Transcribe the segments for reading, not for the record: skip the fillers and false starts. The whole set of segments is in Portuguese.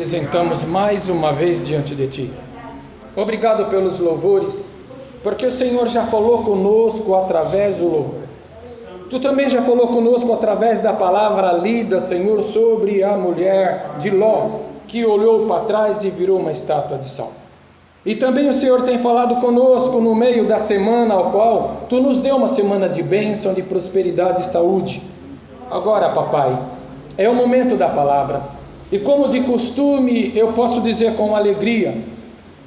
Apresentamos mais uma vez diante de Ti. Obrigado pelos louvores, porque o Senhor já falou conosco através do louvor. Tu também já falou conosco através da palavra lida, Senhor, sobre a mulher de Ló, que olhou para trás e virou uma estátua de sal. E também o Senhor tem falado conosco no meio da semana, ao qual Tu nos deu uma semana de bênção, de prosperidade e saúde. Agora, papai, é o momento da palavra. E como de costume, eu posso dizer com alegria,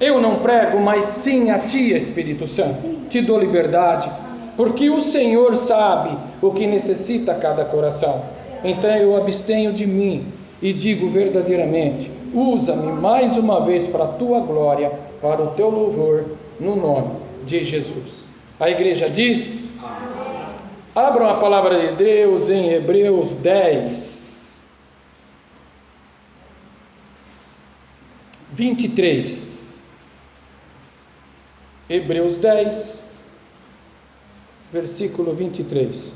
eu não prego, mas sim a Ti, Espírito Santo. Te dou liberdade, porque o Senhor sabe o que necessita cada coração. Então eu abstenho de mim e digo verdadeiramente, usa-me mais uma vez para a Tua glória, para o Teu louvor, no nome de Jesus. A igreja diz, abram a palavra de Deus em Hebreus 10, 23, Hebreus 10, versículo 23.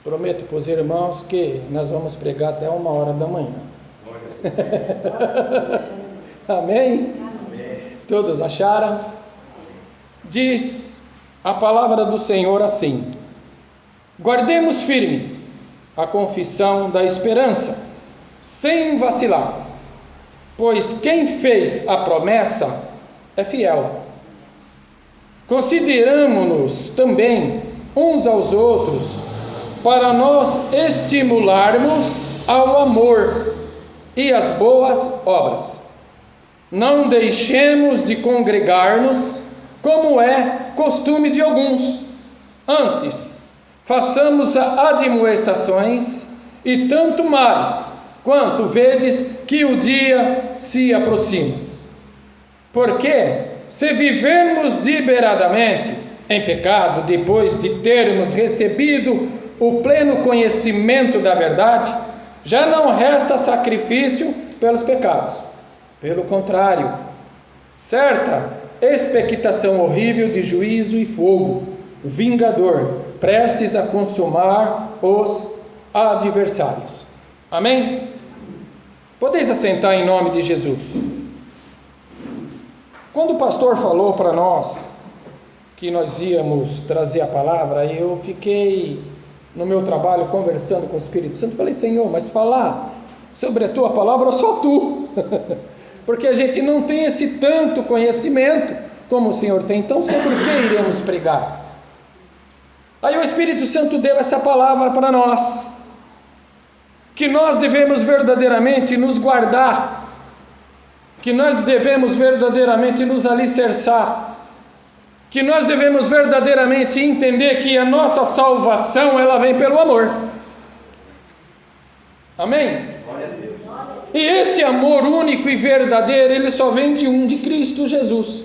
Prometo para os irmãos que nós vamos pregar até 1h da manhã. Amém? Amém? Todos acharam? Diz a palavra do Senhor assim: guardemos firme a confissão da esperança, sem vacilar, pois quem fez a promessa é fiel. Consideramo-nos também uns aos outros, para nós estimularmos ao amor e às boas obras. Não deixemos de congregar-nos, como é costume de alguns. Antes, façamos admoestações, e tanto mais, quanto vedes que o dia se aproxima. Porque, se vivemos deliberadamente em pecado, depois de termos recebido o pleno conhecimento da verdade, já não resta sacrifício pelos pecados. Pelo contrário, certa expectação horrível de juízo e fogo, vingador, prestes a consumar os adversários. Amém? Podeis assentar em nome de Jesus. Quando o pastor falou para nós que nós íamos trazer a palavra, eu fiquei no meu trabalho conversando com o Espírito Santo, falei, Senhor, mas falar sobre a Tua palavra só Tu, porque a gente não tem esse tanto conhecimento como o Senhor tem, então sobre o que iremos pregar? Aí o Espírito Santo deu essa palavra para nós, que nós devemos verdadeiramente nos guardar, que nós devemos verdadeiramente nos alicerçar, que nós devemos verdadeiramente entender que a nossa salvação, ela vem pelo amor. Amém? E esse amor único e verdadeiro, ele só vem de Cristo Jesus.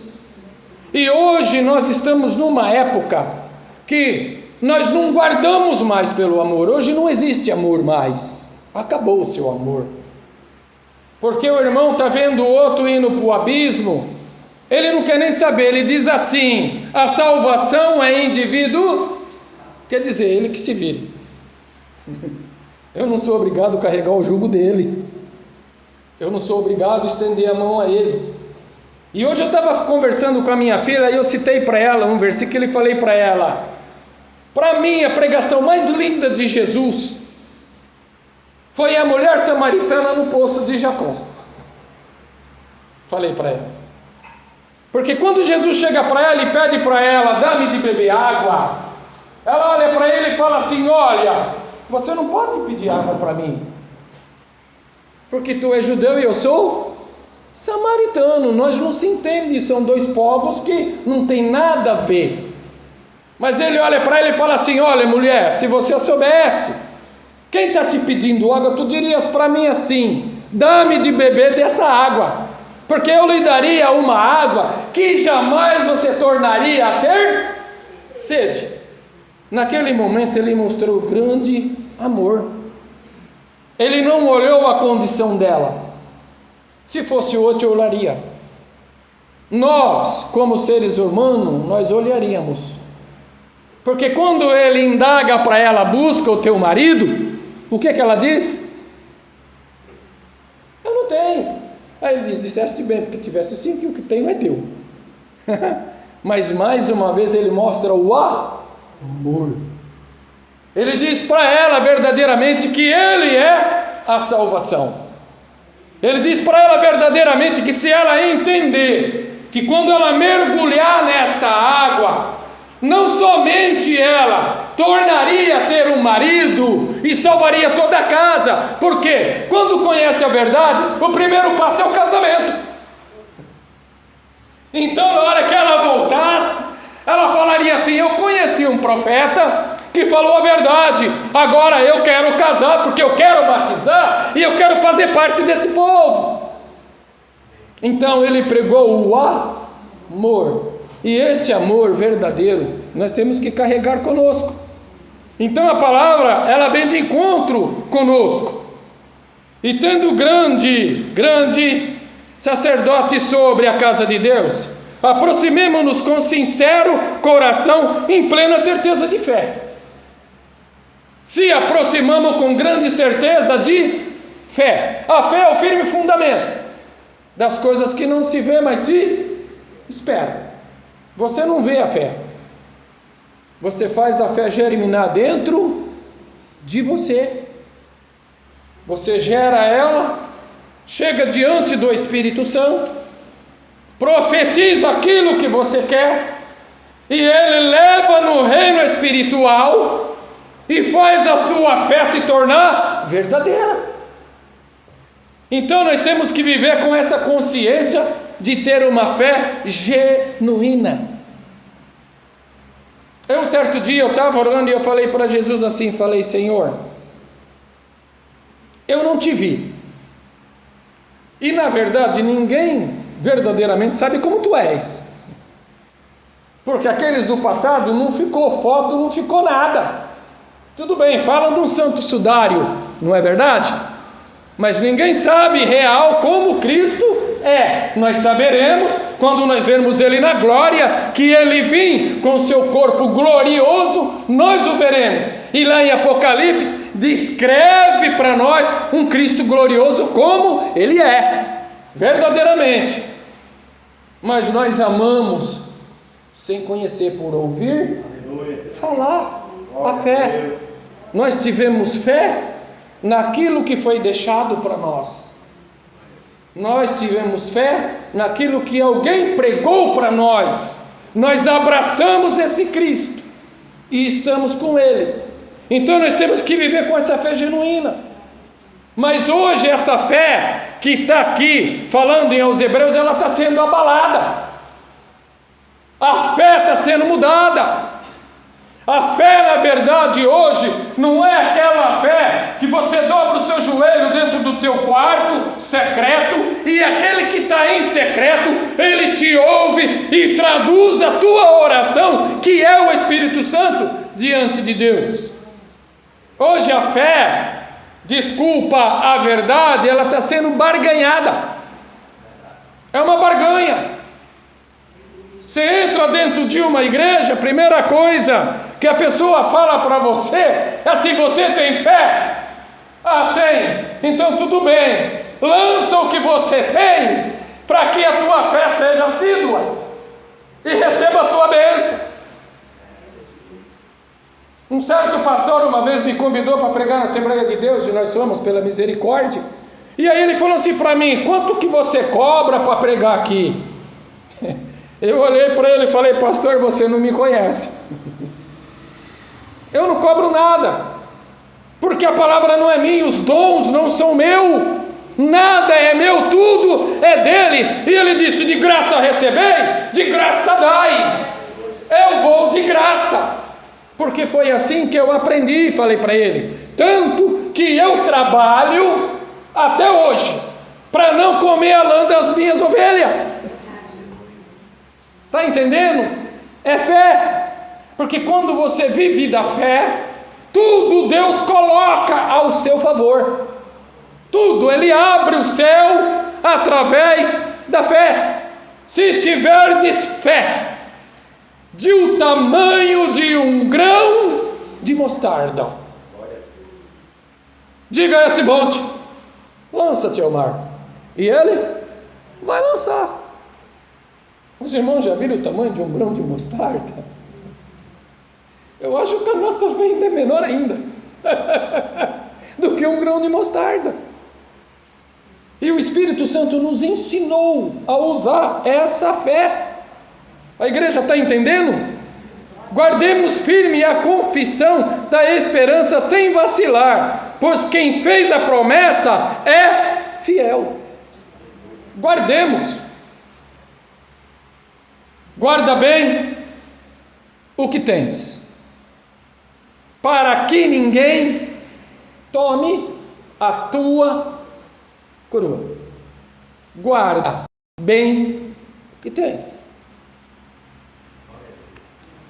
E hoje nós estamos numa época que nós não guardamos mais pelo amor. Hoje não existe amor mais. Acabou o seu amor, porque o irmão está vendo o outro indo para o abismo, ele não quer nem saber, ele diz assim, a salvação é indivíduo, quer dizer, ele que se vire, eu não sou obrigado a carregar o jugo dele, eu não sou obrigado a estender a mão a ele. E hoje eu estava conversando com a minha filha, e eu citei para ela um versículo e falei para ela, para mim a pregação mais linda de Jesus foi a mulher samaritana no poço de Jacó. Falei para ela. Porque quando Jesus chega para ela e pede para ela, dá-me de beber água, ela olha para ele e fala assim, olha, você não pode pedir água para mim, porque tu és judeu e eu sou samaritano, nós não se entendem, são dois povos que não tem nada a ver. Mas ele olha para ela e fala assim, olha mulher, se você soubesse, quem está te pedindo água, tu dirias para mim assim, dá-me de beber dessa água, porque eu lhe daria uma água que jamais você tornaria a ter sede. Naquele momento ele mostrou grande amor, ele não olhou a condição dela, se fosse outro eu olharia, nós como seres humanos, nós olharíamos, porque quando ele indaga para ela, busca o teu marido, o que ela diz? não tenho. Aí ele diz: disseste bem, porque tivesse 5 e o que tenho é teu. Mas mais uma vez ele mostra o amor. Ele diz para ela verdadeiramente que ele é a salvação. Ele diz para ela verdadeiramente que se ela entender que quando ela mergulhar nesta água, não somente ela tornaria a ter um marido e salvaria toda a casa, porque quando conhece a verdade, o primeiro passo é o casamento. Então na hora que ela voltasse, ela falaria assim: eu conheci um profeta que falou a verdade, agora eu quero casar, porque eu quero batizar e eu quero fazer parte desse povo. Então ele pregou o amor, e esse amor verdadeiro nós temos que carregar conosco. Então a palavra, ela vem de encontro conosco. E tendo grande sacerdote sobre a casa de Deus, aproximemo-nos com sincero coração, em plena certeza de fé. Se aproximamos com grande certeza de fé. A fé é o firme fundamento das coisas que não se vê, mas se espera. Você não vê a fé, você faz a fé germinar dentro de você. Você gera ela, chega diante do Espírito Santo, profetiza aquilo que você quer, e ele leva no reino espiritual e faz a sua fé se tornar verdadeira. Então nós temos que viver com essa consciência de ter uma fé genuína. Um certo dia eu estava orando e eu falei para Jesus assim, falei: Senhor, eu não te vi, e na verdade ninguém verdadeiramente sabe como tu és, porque aqueles do passado não ficou foto, não ficou nada. Tudo bem, falam de um santo sudário, não é verdade? Mas ninguém sabe real como Cristo é. Nós saberemos quando nós vermos Ele na glória, que Ele vem com o seu corpo glorioso, nós o veremos. E lá em Apocalipse descreve para nós um Cristo glorioso como Ele é, verdadeiramente. Mas nós amamos sem conhecer, por ouvir falar. A fé, nós tivemos fé naquilo que foi deixado para nós. Nós tivemos fé naquilo que alguém pregou para nós. Nós abraçamos esse Cristo e estamos com Ele. Então nós temos que viver com essa fé genuína. Mas hoje essa fé que está aqui falando em aos Hebreus, ela está sendo abalada. A fé está sendo mudada. A fé, na verdade, hoje, não é aquela fé que você dobra o seu joelho dentro do teu quarto secreto, e aquele que está em secreto, ele te ouve e traduz a tua oração, que é o Espírito Santo, diante de Deus. Hoje a fé, desculpa a verdade, ela está sendo barganhada. É uma barganha. Você entra dentro de uma igreja, a primeira coisa que a pessoa fala para você é assim: você tem fé? Ah, tem. Então tudo bem, lança o que você tem, para que a tua fé seja assídua e receba a tua bênção. Um certo pastor uma vez me convidou para pregar na Assembleia de Deus, e nós somos pela misericórdia, e aí ele falou assim para mim: quanto que você cobra para pregar aqui? Eu olhei para ele e falei: pastor, você não me conhece. Eu não cobro nada, porque a palavra não é minha, os dons não são meu, nada é meu, tudo é dele. E ele disse: de graça recebei, de graça dai. Eu vou de graça, porque foi assim que eu aprendi. Falei para ele: tanto que eu trabalho até hoje para não comer a lã das minhas ovelhas. Está entendendo? É fé. Porque quando você vive da fé, tudo Deus coloca ao seu favor. Tudo, Ele abre o céu através da fé. Se tiverdes fé de o tamanho de um grão de mostarda, diga a esse monte: lança-te ao mar, E ele vai lançar. Os irmãos já viram o tamanho de um grão de mostarda? Eu acho que a nossa fé ainda é menor ainda do que um grão de mostarda. E o Espírito Santo nos ensinou a usar essa fé. A igreja está entendendo? Guardemos firme a confissão da esperança sem vacilar, pois quem fez a promessa é fiel. Guardemos. Guarda bem o que tens, para que ninguém tome a tua coroa. Guarda bem o que tens.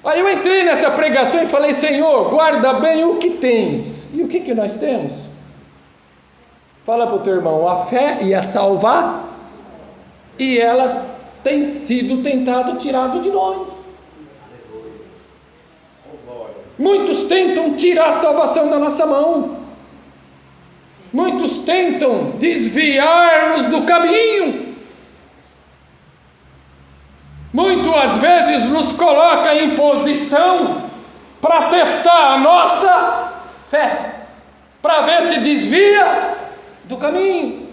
Aí eu entrei nessa pregação e falei: Senhor, guarda bem o que tens. E o que nós temos? Fala para o teu irmão: a fé ia salvar, e ela tem sido tentado tirado de nós. Muitos tentam tirar a salvação da nossa mão. Muitos tentam desviar-nos do caminho. Muitas vezes nos coloca em posição para testar a nossa fé, para ver se desvia do caminho.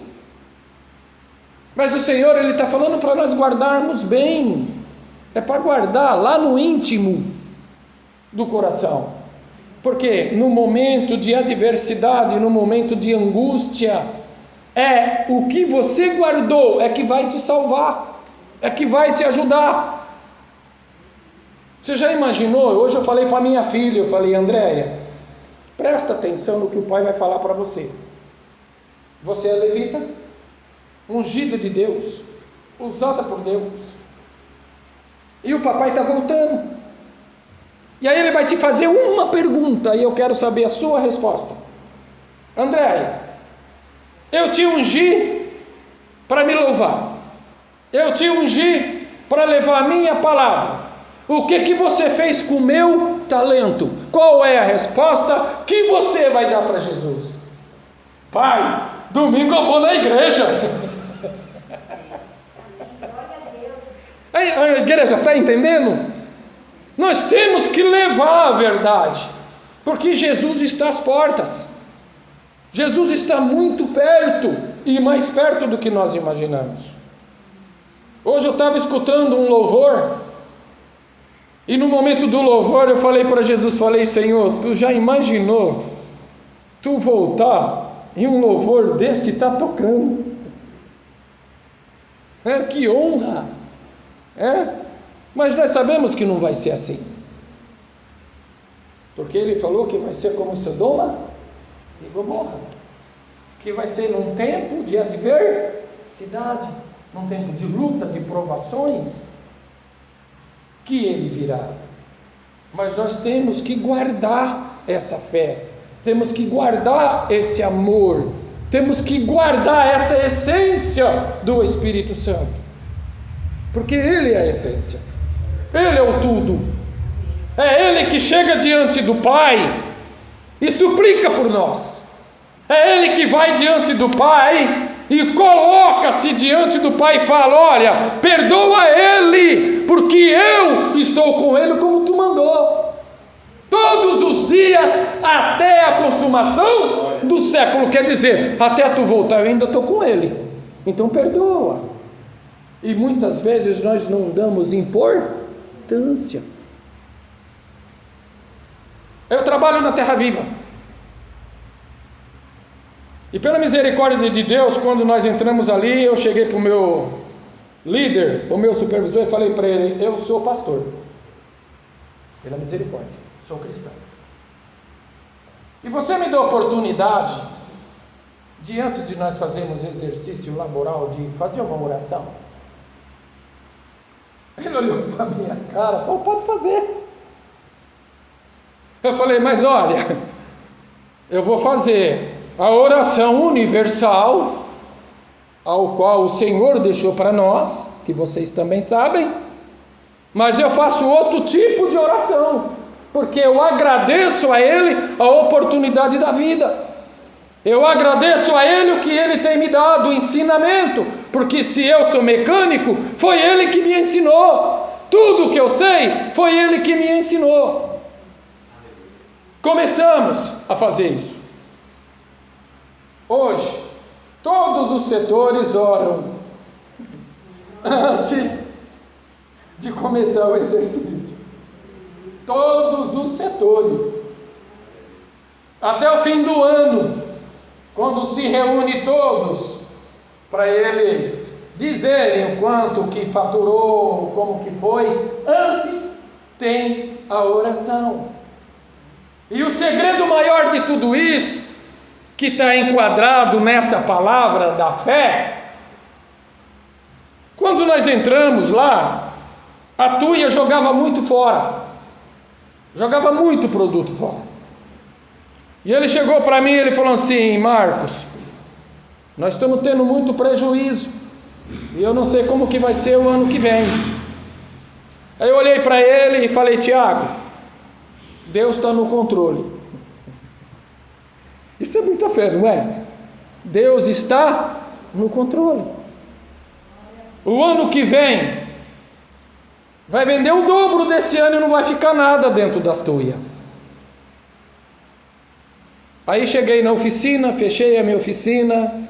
Mas o Senhor, Ele está falando para nós guardarmos bem. É para guardar lá no íntimo do coração. Porque no momento de adversidade, no momento de angústia, é o que você guardou é que vai te salvar, é que vai te ajudar. Você já imaginou? Hoje eu falei para minha filha, eu falei: Andréia, presta atenção no que o pai vai falar para você. Você é levita, ungida de Deus, usada por Deus, e o papai está voltando, e aí ele vai te fazer uma pergunta, e eu quero saber a sua resposta. Andréia, eu te ungi para me louvar, eu te ungi para levar a minha palavra, o que você fez com o meu talento? Qual é a resposta que você vai dar para Jesus? Pai, domingo eu vou na igreja. A igreja está entendendo? Nós temos que levar a verdade, porque Jesus está às portas. Jesus está muito perto, e mais perto do que nós imaginamos. Hoje eu estava escutando um louvor, e no momento do louvor eu falei para Jesus, falei: Senhor, tu já imaginou tu voltar e um louvor desse está tocando? Que honra! Mas nós sabemos que não vai ser assim, porque Ele falou que vai ser como Sodoma e Gomorra, que vai ser num tempo de adversidade, num tempo de luta, de provações, que Ele virá. Mas nós temos que guardar essa fé, temos que guardar esse amor, temos que guardar essa essência do Espírito Santo, porque Ele é a essência, Ele é o tudo, é Ele que chega diante do Pai e suplica por nós, é Ele que vai diante do Pai e coloca-se diante do Pai e fala: olha, perdoa ele, porque eu estou com ele como tu mandou, todos os dias até a consumação do século. Quer dizer, até tu voltar eu ainda estou com ele, então perdoa. E muitas vezes nós não damos importância. Eu trabalho na Terra Viva, e pela misericórdia de Deus, quando nós entramos ali, eu cheguei para o meu líder, o meu supervisor, e falei para ele: eu sou pastor, pela misericórdia, sou cristão, e você me dá a oportunidade, diante de nós fazermos exercício laboral, de fazer uma oração. Ele olhou para a minha cara e falou: pode fazer. Eu falei: mas olha, eu vou fazer a oração universal, ao qual o Senhor deixou para nós, que vocês também sabem, mas eu faço outro tipo de oração, porque eu agradeço a Ele a oportunidade da vida. Eu agradeço a Ele o que Ele tem me dado, o ensinamento, porque se eu sou mecânico, foi Ele que me ensinou. Tudo que eu sei, foi Ele que me ensinou. Começamos a fazer isso. Hoje, todos os setores oram antes de começar o exercício. Todos os setores. Até o fim do ano, quando se reúne todos, para eles dizerem o quanto que faturou, como que foi, antes tem a oração. E o segredo maior de tudo isso, que está enquadrado nessa palavra da fé, quando nós entramos lá, a Tuia jogava muito fora, jogava muito produto fora. E ele chegou para mim e ele falou assim: Marcos, nós estamos tendo muito prejuízo, e eu não sei como que vai ser o ano que vem. Aí eu olhei para ele e falei: Tiago, Deus está no controle. Isso é muita fé, não é? Deus está no controle. O ano que vem vai vender o dobro desse ano e não vai ficar nada dentro das tuias. Aí cheguei na oficina, fechei a minha oficina,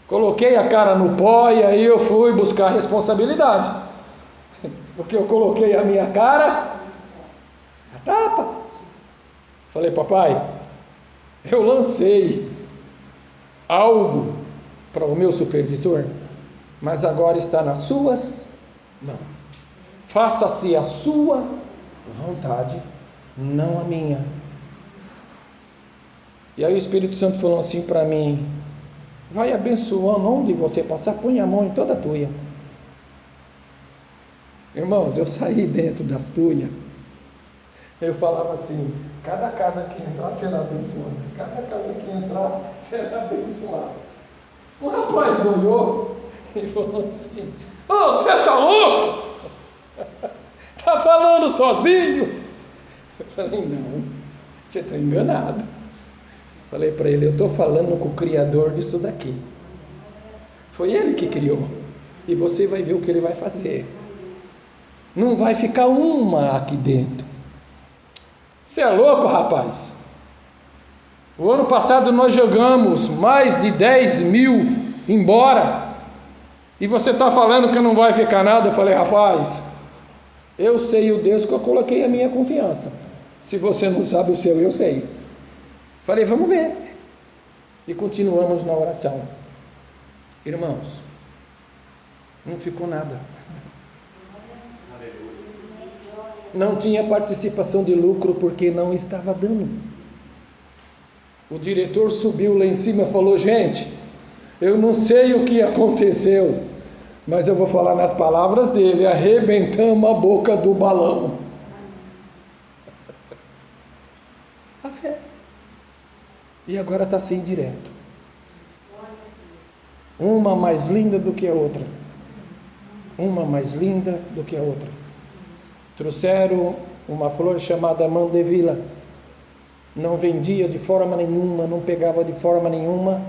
coloquei a cara no pó e aí eu fui buscar responsabilidade. Porque eu coloquei a minha cara a tapa. Falei: papai, eu lancei algo para o meu supervisor, mas agora está nas suas mãos. Faça-se a sua vontade, não a minha. E aí o Espírito Santo falou assim para mim: vai abençoando onde você passar, põe a mão em toda a tuia. Irmãos, eu saí dentro das tuias, eu falava assim: cada casa que entrar será abençoada, cada casa que entrar será abençoada. O rapaz olhou e falou assim: ô, você está louco? Está falando sozinho? Eu falei: não, você está enganado. Falei para ele: eu estou falando com o Criador disso daqui. Foi Ele que criou. E você vai ver o que Ele vai fazer. Não vai ficar uma aqui dentro. Você é louco, rapaz? O ano passado nós jogamos mais de 10 mil embora. E você está falando que não vai ficar nada? Eu falei: rapaz, eu sei o Deus que eu coloquei a minha confiança. Se você não sabe o seu, eu sei. Falei: vamos ver. E continuamos na oração. Irmãos, não ficou nada. Não tinha participação de lucro porque não estava dando. O diretor subiu lá em cima e falou: gente, eu não sei o que aconteceu, mas eu vou falar nas palavras dele: arrebentamos a boca do balão. A fé. E agora está assim direto. Uma mais linda do que a outra. Uma mais linda do que a outra. Trouxeram uma flor chamada mandevila. Não vendia de forma nenhuma, não pegava de forma nenhuma.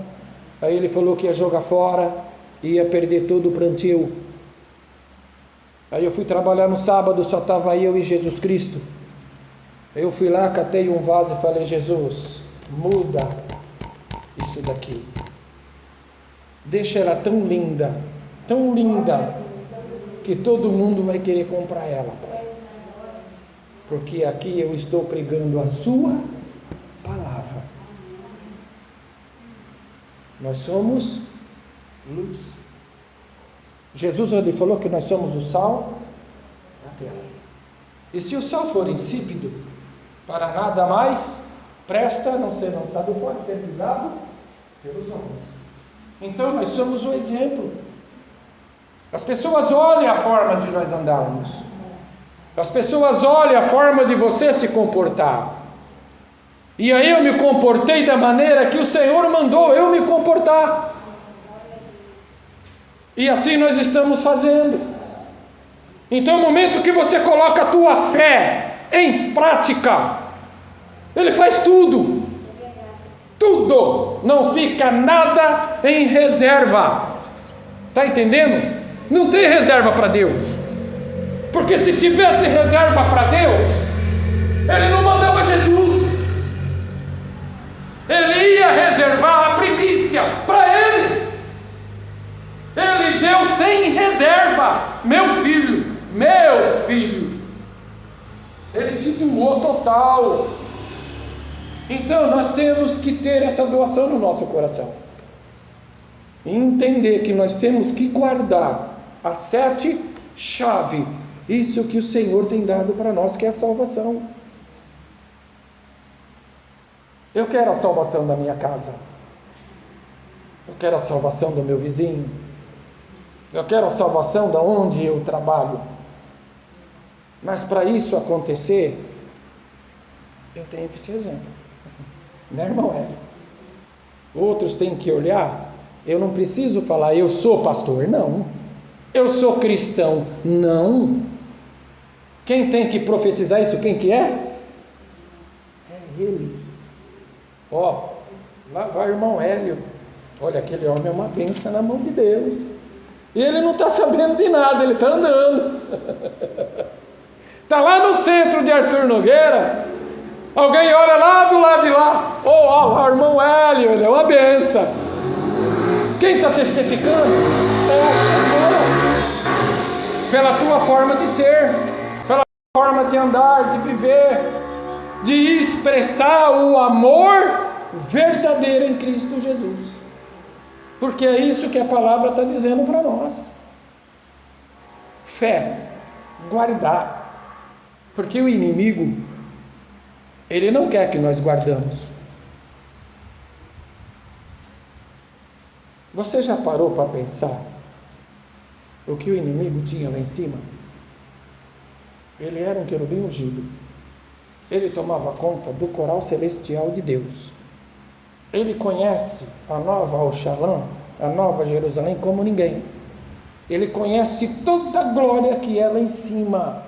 Aí ele falou que ia jogar fora, ia perder todo o plantio. Aí eu fui trabalhar no sábado, só estava eu e Jesus Cristo. Eu fui lá, catei um vaso e falei: Jesus, muda isso daqui. Deixa ela tão linda, que todo mundo vai querer comprar ela. Porque aqui eu estou pregando a sua palavra. Nós somos luz. Jesus ele falou que nós somos o sal da terra. E se o sal for insípido, para nada mais presta, a não ser lançado fora, ser pisado pelos homens. Então nós somos o exemplo. As pessoas olham a forma de nós andarmos. As pessoas olham a forma de você se comportar. E aí eu me comportei da maneira que o Senhor mandou eu me comportar. E assim nós estamos fazendo. Então, no momento que você coloca a tua fé em prática, Ele faz tudo. tudo, não fica nada em reserva. Está entendendo? Não tem reserva para Deus, porque se tivesse reserva para Deus, Ele não mandava Jesus, Ele ia reservar a primícia para Ele. Ele deu sem reserva, meu filho, Ele se doou total. Então nós temos que ter essa doação no nosso coração, e entender que nós temos que guardar as 7 chaves, isso que o Senhor tem dado para nós, que é a salvação. Eu quero a salvação da minha casa, eu quero a salvação do meu vizinho, eu quero a salvação da onde eu trabalho, mas para isso acontecer, eu tenho que ser exemplo, né, irmão Hélio? Outros têm que olhar. Eu não preciso falar, eu sou pastor, não. Eu sou cristão, não. Quem tem que profetizar isso, quem que é? É eles. Ó, lá vai o irmão Hélio. Olha, aquele homem é uma bênção na mão de Deus. E ele não está sabendo de nada, ele está andando. Está lá no centro de Arthur Nogueira. Alguém olha lá do lado de lá. Ó, lá o irmão Hélio, ele é uma bênção. Quem está testificando é as pessoas, pela tua forma de ser, pela forma de andar, de viver, de expressar o amor verdadeiro em Cristo Jesus, porque é isso que a palavra está dizendo para nós. Fé, guardar, porque o inimigo, ele não quer que nós guardamos. Você já parou para pensar o que o inimigo tinha lá em cima? Ele era um querubim ungido. Ele tomava conta do coral celestial de Deus. Ele conhece a nova Oxalã, a nova Jerusalém, como ninguém. Ele conhece toda a glória que é lá em cima.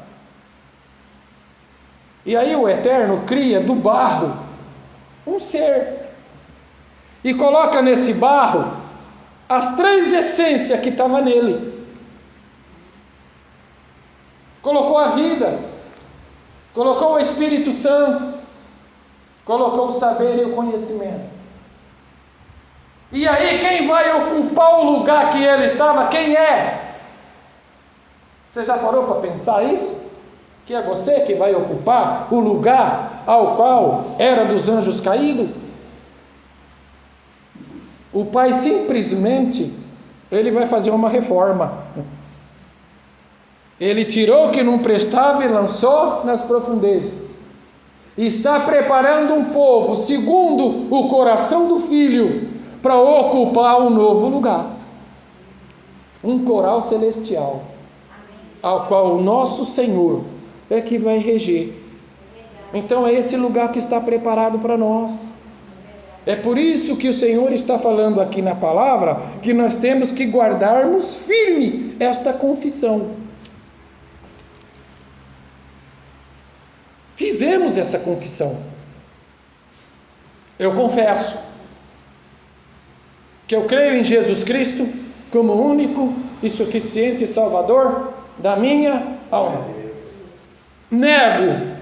E aí o Eterno cria do barro um ser e coloca nesse barro as 3 essências que estavam nele. Colocou a vida, colocou o Espírito Santo, colocou o saber e o conhecimento. E aí quem vai ocupar o lugar que ele estava, quem é? Você já parou para pensar isso? Que é você que vai ocupar o lugar ao qual era dos anjos caídos? O Pai simplesmente, ele vai fazer uma reforma. Ele tirou o que não prestava e lançou nas profundezas. Está preparando um povo segundo o coração do Filho para ocupar um novo lugar. Um coral celestial, ao qual o nosso Senhor é que vai reger. Então é esse lugar que está preparado para nós. É por isso que o Senhor está falando aqui na palavra, que nós temos que guardarmos firme esta confissão. Fizemos essa confissão. Eu confesso que eu creio em Jesus Cristo como único e suficiente Salvador da minha alma. Nego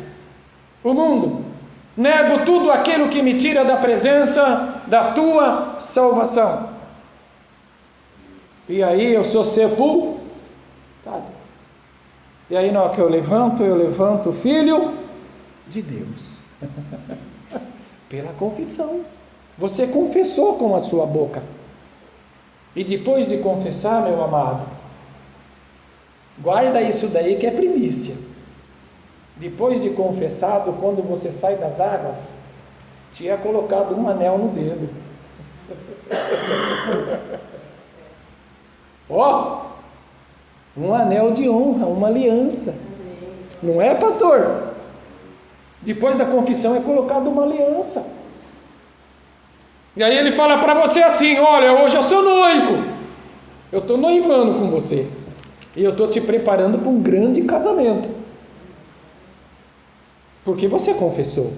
o mundo. Nego tudo aquilo que me tira da presença da tua salvação. E aí eu sou sepultado. E aí na hora que eu levanto o Filho de Deus. Pela confissão. Você confessou com a sua boca. E depois de confessar, meu amado, guarda isso daí que é primícia. Depois de confessado, quando você sai das águas, tinha colocado um anel no dedo. Ó, um anel de honra, uma aliança. Não é, pastor? Depois da confissão é colocado uma aliança. E aí ele fala para você assim: olha, hoje eu sou noivo. Eu estou noivando com você. E eu estou te preparando para um grande casamento. Porque você confessou.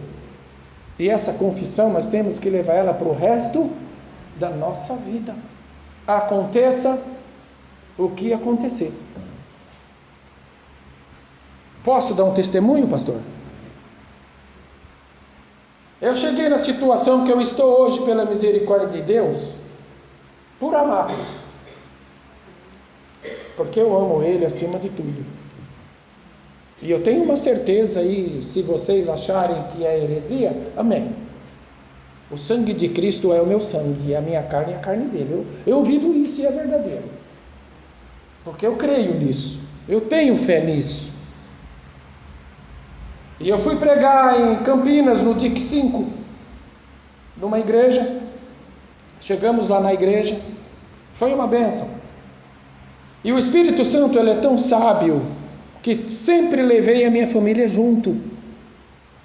E essa confissão nós temos que levar ela para o resto da nossa vida. Aconteça o que acontecer. Posso dar um testemunho, pastor? Eu cheguei na situação que eu estou hoje pela misericórdia de Deus, por amar Cristo. Porque eu amo Ele acima de tudo. E eu tenho uma certeza aí, se vocês acharem que é heresia, amém. O sangue de Cristo é o meu sangue, e a minha carne é a carne dele. Eu vivo isso e é verdadeiro. Porque eu creio nisso. Eu tenho fé nisso. E eu fui pregar em Campinas, no DIC 5, numa igreja. Chegamos lá na igreja. Foi uma bênção. E o Espírito Santo, ele é tão sábio, que sempre levei a minha família junto.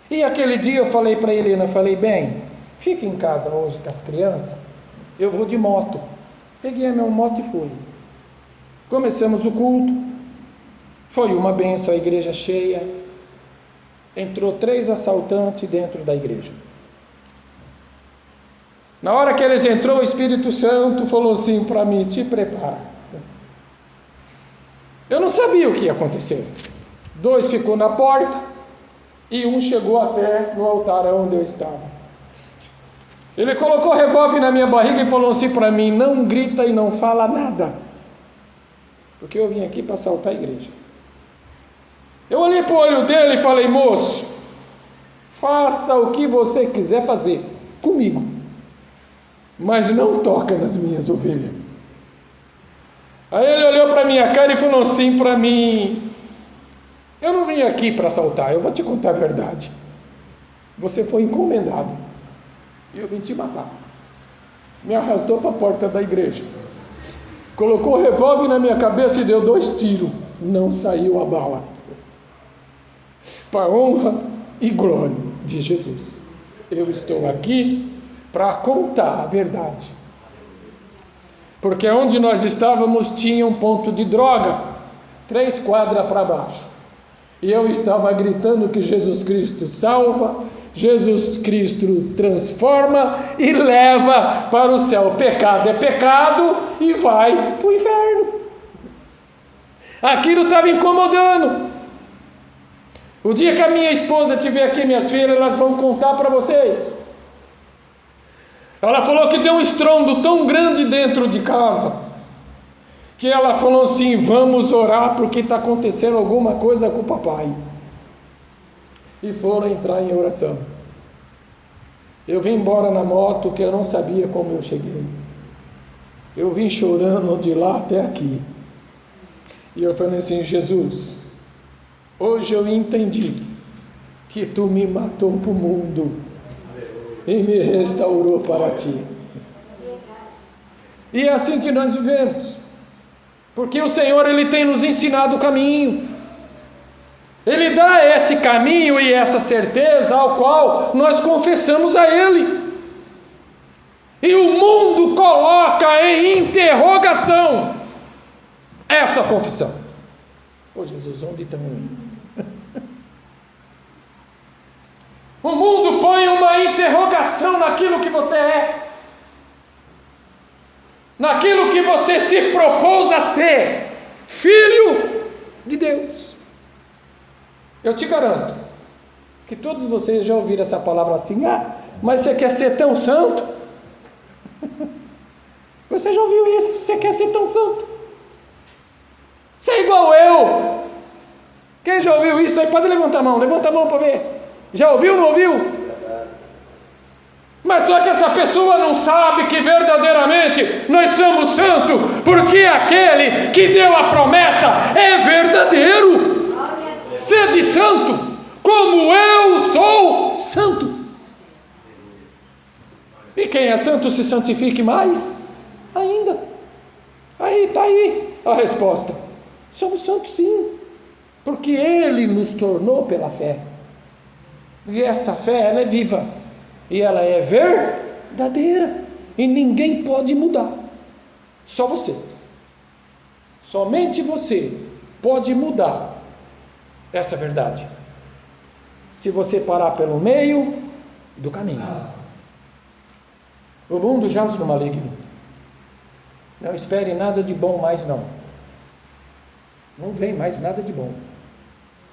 E aquele dia eu falei para a Helena, falei, bem, fica em casa hoje com as crianças, eu vou de moto. Peguei a minha moto e fui. Começamos o culto, foi uma benção, a igreja cheia, entrou 3 assaltantes dentro da igreja. Na hora que eles entrou, o Espírito Santo falou assim para mim, te prepara. Eu não sabia o que ia acontecer. 2 ficou na porta e 1 chegou até no altar onde eu estava. Ele colocou revólver na minha barriga e falou assim para mim, não grita e não fala nada, porque eu vim aqui para assaltar a igreja. Eu olhei para o olho dele e falei, moço, faça o que você quiser fazer comigo, mas não toca nas minhas ovelhas. Aí ele olhou para a minha cara e falou assim para mim, eu não vim aqui para assaltar, eu vou te contar a verdade. Você foi encomendado e eu vim te matar. Me arrastou para a porta da igreja, colocou o revólver na minha cabeça e deu 2 tiros, não saiu a bala. Para a honra e glória de Jesus, eu estou aqui para contar a verdade. Porque onde nós estávamos tinha um ponto de droga, 3 quadras para baixo. E eu estava gritando que Jesus Cristo salva, Jesus Cristo transforma e leva para o céu. Pecado é pecado e vai para o inferno. Aquilo estava incomodando. O dia que a minha esposa tiver aqui, minhas filhas, elas vão contar para vocês. Ela falou que deu um estrondo tão grande dentro de casa, que ela falou assim, vamos orar porque está acontecendo alguma coisa com o papai. E foram entrar em oração. Eu vim embora na moto, que eu não sabia como eu cheguei. Eu vim chorando de lá até aqui. E eu falei assim, Jesus, hoje eu entendi que tu me matou para o mundo e me restaurou para ti. E é assim que nós vivemos, porque o Senhor, Ele tem nos ensinado o caminho, Ele dá esse caminho e essa certeza ao qual nós confessamos a Ele, e o mundo coloca em interrogação essa confissão. Ô Jesus, onde estão indo? O mundo põe uma interrogação naquilo que você é, naquilo que você se propôs a ser, filho de Deus. Eu te garanto que todos vocês já ouviram essa palavra assim, mas você quer ser tão santo? Você já ouviu isso? Você quer ser tão santo? Você é igual eu. Quem já ouviu isso aí? Pode levantar a mão para ver. Já ouviu ou não ouviu? Mas só que essa pessoa não sabe que verdadeiramente nós somos santos, porque aquele que deu a promessa é verdadeiro. Sede santo, como eu sou santo. E quem é santo se santifique mais ainda. Aí está aí a resposta. Somos santos sim, porque Ele nos tornou pela fé. E essa fé, ela é viva, e ela é verdadeira, e ninguém pode mudar, só você, somente você pode mudar essa verdade. Se você parar pelo meio, do caminho. O mundo jaz no maligno. Não espere nada de bom mais não. Não vem mais nada de bom.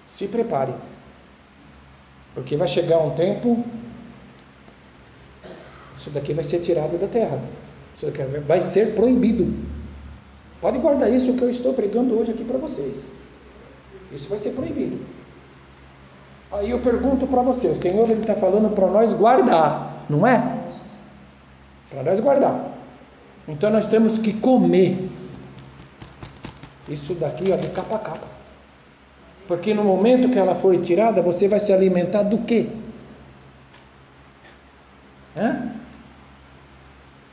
Se prepare. Porque vai chegar um tempo, isso daqui vai ser tirado da terra. Isso daqui vai ser proibido. Pode guardar isso que eu estou pregando hoje aqui para vocês. Isso vai ser proibido. Aí eu pergunto para você, o Senhor está falando para nós guardar, não é? Para nós guardar. Então nós temos que comer isso daqui, ó, de capa a capa. Porque no momento que ela for tirada, você vai se alimentar do quê?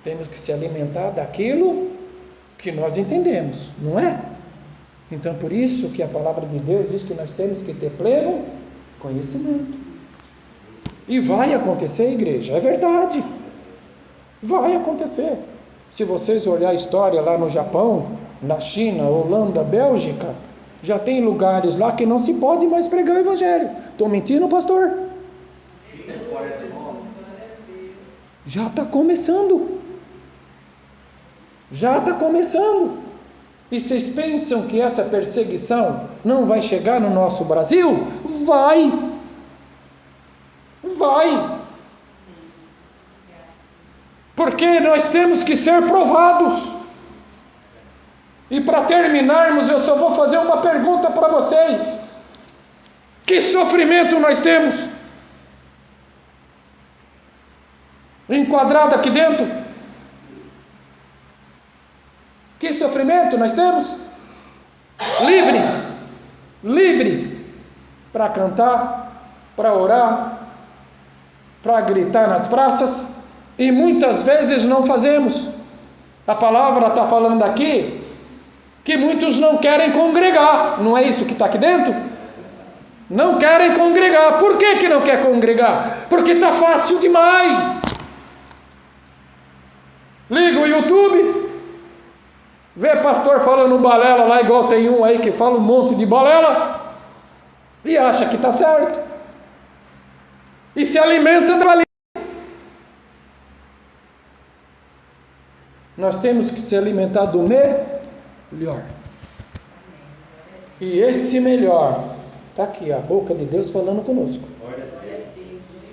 Temos que se alimentar daquilo que nós entendemos, não é? Então por isso que a palavra de Deus diz que nós temos que ter pleno conhecimento. E vai acontecer, igreja, é verdade. Vai acontecer. Se vocês olharem a história lá no Japão, na China, Holanda, Bélgica, já tem lugares lá que não se pode mais pregar o evangelho. Estou mentindo, pastor? Já está começando. Já está começando. E vocês pensam que essa perseguição não vai chegar no nosso Brasil? Vai. Vai. Porque nós temos que ser provados. E para terminarmos, eu só vou fazer uma pergunta para vocês. Que sofrimento nós temos? Enquadrado aqui dentro? Que sofrimento nós temos? Livres para cantar, para orar, para gritar nas praças, e muitas vezes não fazemos. A palavra está falando aqui que muitos não querem congregar, não é isso que está aqui dentro? Não querem congregar. Por que não quer congregar? Porque está fácil demais. Liga o YouTube, vê pastor falando balela lá, igual tem um aí que fala um monte de balela, e acha que está certo, e se alimenta da balela. Nós temos que se alimentar do melhor. E esse melhor está aqui, a boca de Deus falando conosco.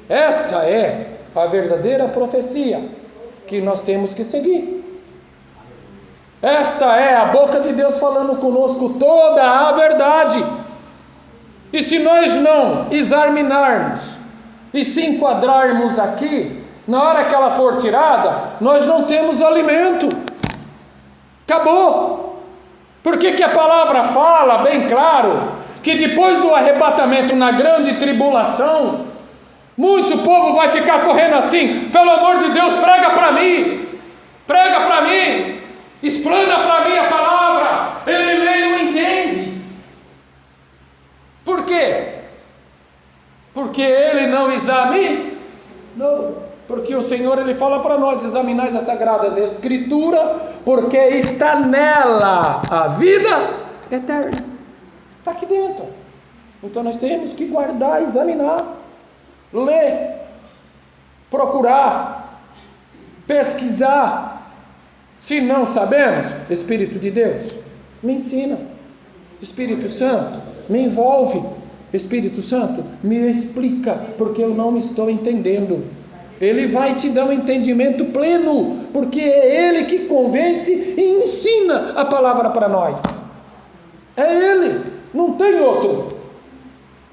Essa é a verdadeira profecia que nós temos que seguir. Esta é a boca de Deus falando conosco toda a verdade. E se nós não examinarmos e se enquadrarmos aqui, na hora que ela for tirada, nós não temos alimento. Acabou. Por que a palavra fala bem claro que depois do arrebatamento na grande tribulação, muito povo vai ficar correndo assim: pelo amor de Deus, prega para mim, explana para mim a palavra. Ele lê e não entende. Por quê? Porque ele não examina? Não. Porque o Senhor, ele fala para nós: examinais as sagradas escrituras, porque está nela a vida eterna. Está aqui dentro. Então nós temos que guardar, examinar, ler, procurar, pesquisar. Se não sabemos, Espírito de Deus, me ensina. Espírito Santo, me envolve. Espírito Santo, me explica, porque eu não estou entendendo. Ele vai te dar um entendimento pleno, porque é Ele que convence e ensina a palavra para nós. É Ele, não tem outro.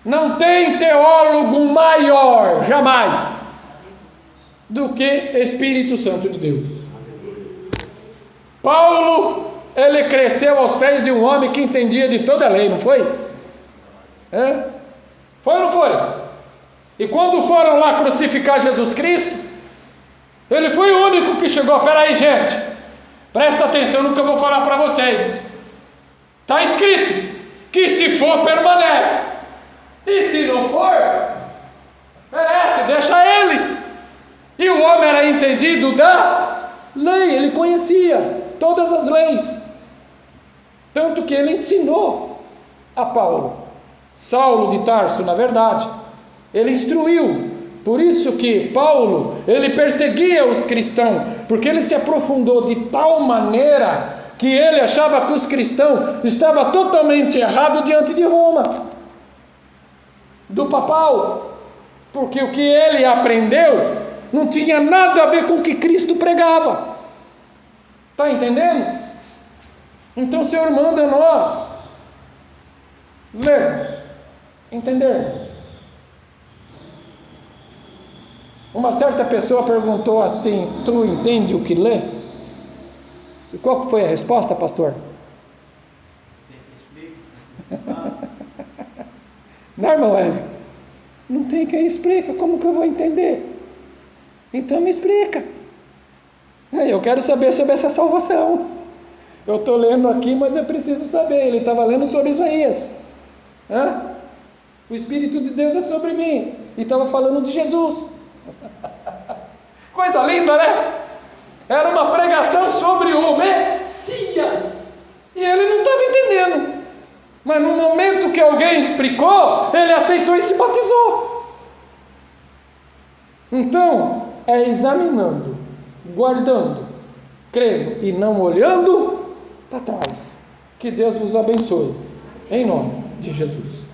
Não tem teólogo maior, jamais, do que Espírito Santo de Deus. Paulo, ele cresceu aos pés de um homem que entendia de toda a lei, não foi? Foi ou não foi? E quando foram lá crucificar Jesus Cristo, ele foi o único que chegou: peraí, gente, presta atenção no que eu vou falar para vocês. Está escrito que se for, permanece, e se não for, perece, deixa eles. E o homem era entendido da lei, ele conhecia todas as leis, tanto que ele ensinou a Paulo. Saulo de Tarso, na verdade, ele instruiu Por isso que Paulo, ele perseguia os cristãos, porque ele se aprofundou de tal maneira que ele achava que os cristãos estavam totalmente errados diante de Roma, do papal, porque o que ele aprendeu não tinha nada a ver com o que Cristo pregava. Está entendendo? Então o Senhor manda nós lermos, entendermos. Uma certa pessoa perguntou assim: tu entende o que lê? E qual foi a resposta, pastor? Não, irmão Hélio, não tem quem explica, como que eu vou entender? Então me explica. Eu quero saber sobre essa salvação. Eu estou lendo aqui, mas eu preciso saber. Ele estava lendo sobre Isaías. O Espírito de Deus é sobre mim. E estava falando de Jesus. Coisa linda, né? Era uma pregação sobre o Messias. E ele não estava entendendo. Mas no momento que alguém explicou, ele aceitou e se batizou. Então, é examinando, guardando, crendo e não olhando para trás. Que Deus vos abençoe. Em nome de Jesus.